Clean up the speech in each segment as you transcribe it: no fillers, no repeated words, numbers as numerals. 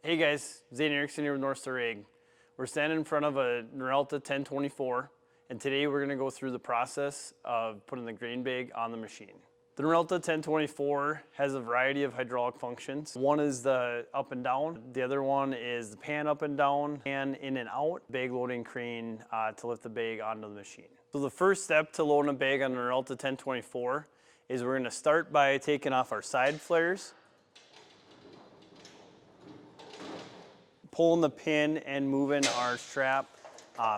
Hey guys, Zane Erickson here with North Star Ag. We're standing in front of a Norelta 1024, and today we're going to go through the process of putting the grain bag on the machine. The Norelta 1024 has a variety of hydraulic functions. One is the up and down, the other one is the pan up and down, and in and out, bag loading crane to lift the bag onto the machine. So the first step to loading a bag on the Norelta 1024 is we're going to start by taking off our side flares, pulling the pin and moving our strap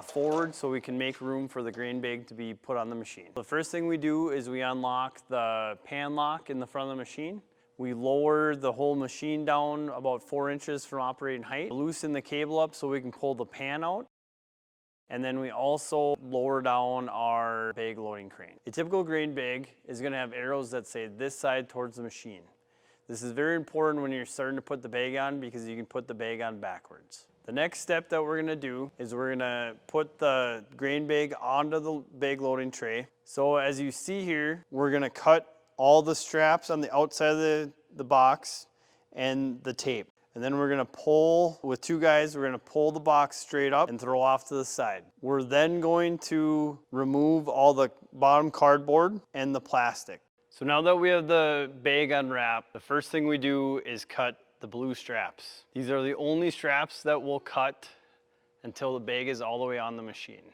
forward so we can make room for the grain bag to be put on the machine. The first thing we do is we unlock the pan lock in the front of the machine. We lower the whole machine down about 4 inches from operating height, loosen the cable up so we can pull the pan out, and then we also lower down our bag loading crane. A typical grain bag is going to have arrows that say this side towards the machine. This is very important when you're starting to put the bag on because you can put the bag on backwards. The next step that we're gonna do is we're gonna put the grain bag onto the bag loading tray. So as you see here, we're gonna cut all the straps on the outside of the box and the tape. And then we're gonna pull, with two guys, we're gonna pull the box straight up and throw off to the side. We're then going to remove all the bottom cardboard and the plastic. So now that we have the bag unwrapped, the first thing we do is cut the blue straps. These are the only straps that we'll cut until the bag is all the way on the machine.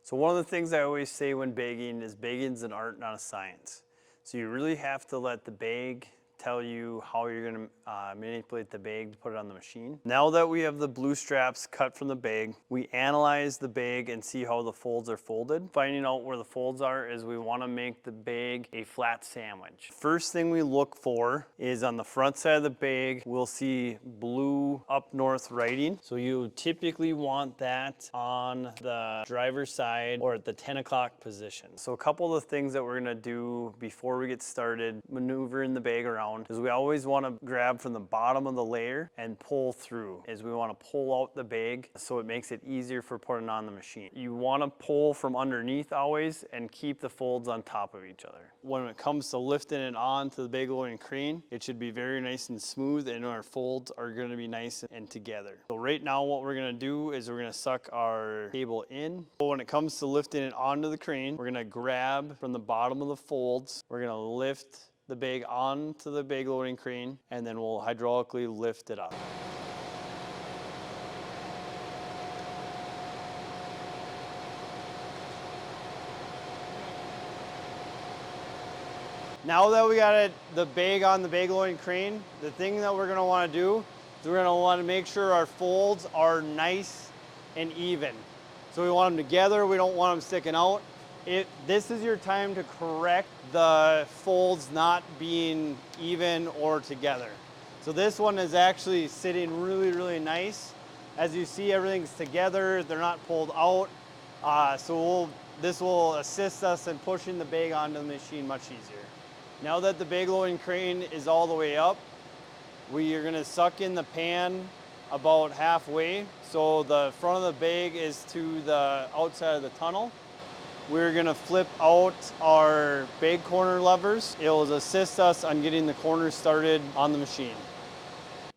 So one of the things I always say when bagging is bagging's an art, not a science. So you really have to let the bag tell you how you're going to manipulate the bag to put it on the machine. Now that we have the blue straps cut from the bag, we analyze the bag and see how the folds are folded. Finding out where the folds are is we want to make the bag a flat sandwich. First thing we look for is on the front side of the bag, we'll see blue up north writing. So you typically want that on the driver's side or at the 10 o'clock position. So a couple of the things that we're going to do before we get started maneuvering the bag around is we always want to grab from the bottom of the layer and pull through, is we want to pull out the bag so it makes it easier for putting on the machine. You want to pull from underneath always and keep the folds on top of each other. When it comes to lifting it onto the bag loading crane, it should be very nice and smooth and our folds are going to be nice and together. So right now what we're going to do is we're going to suck our cable in. So when it comes to lifting it onto the crane, we're going to grab from the bottom of the folds, we're going to lift the bag onto the bag loading crane, and then we'll hydraulically lift it up. Now that we got the bag on the bag loading crane, the thing that we're gonna wanna do is we're gonna wanna make sure our folds are nice and even. So we want them together, we don't want them sticking out. This is your time to correct the folds not being even or together. So this one is actually sitting really, really nice. As you see, everything's together, they're not pulled out. This will assist us in pushing the bag onto the machine much easier. Now that the bag loading crane is all the way up, we are gonna suck in the pan about halfway. So the front of the bag is to the outside of the tunnel. We're gonna flip out our bag corner levers. It will assist us on getting the corners started on the machine.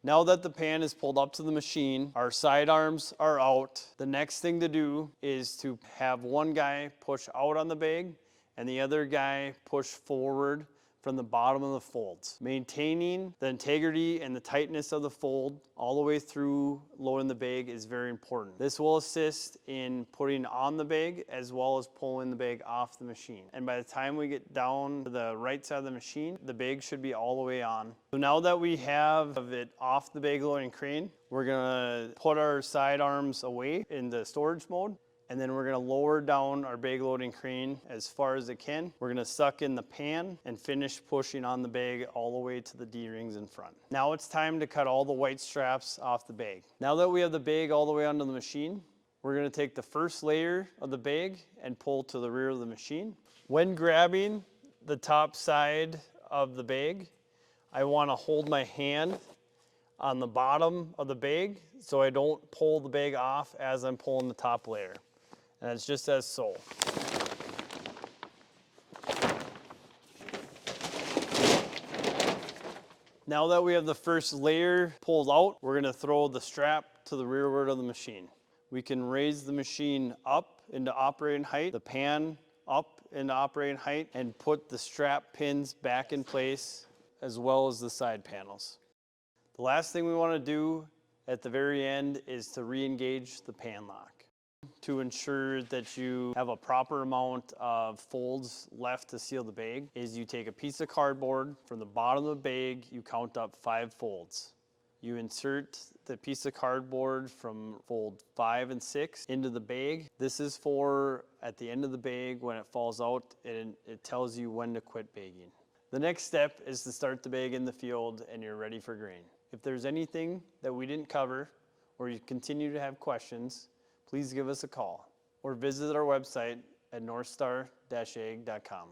Now that the pan is pulled up to the machine, our side arms are out. The next thing to do is to have one guy push out on the bag and the other guy push forward from the bottom of the folds. Maintaining the integrity and the tightness of the fold all the way through loading the bag is very important. This will assist in putting on the bag as well as pulling the bag off the machine. And by the time we get down to the right side of the machine, the bag should be all the way on. So now that we have it off the bag loading crane, we're gonna put our side arms away in the storage mode. And then we're gonna lower down our bag loading crane as far as it can. We're gonna suck in the pan and finish pushing on the bag all the way to the D-rings in front. Now it's time to cut all the white straps off the bag. Now that we have the bag all the way onto the machine, we're gonna take the first layer of the bag and pull to the rear of the machine. When grabbing the top side of the bag, I wanna hold my hand on the bottom of the bag so I don't pull the bag off as I'm pulling the top layer. And it's just as so. Now that we have the first layer pulled out, we're gonna throw the strap to the rearward of the machine. We can raise the machine up into operating height, the pan up into operating height, and put the strap pins back in place as well as the side panels. The last thing we wanna do at the very end is to re-engage the pan lock. To ensure that you have a proper amount of folds left to seal the bag is you take a piece of cardboard from the bottom of the bag, you count up 5 folds. You insert the piece of cardboard from fold 5 and 6 into the bag. This is for at the end of the bag when it falls out, it tells you when to quit bagging. The next step is to start the bag in the field and you're ready for grain. If there's anything that we didn't cover or you continue to have questions, please give us a call or visit our website at northstar-ag.com.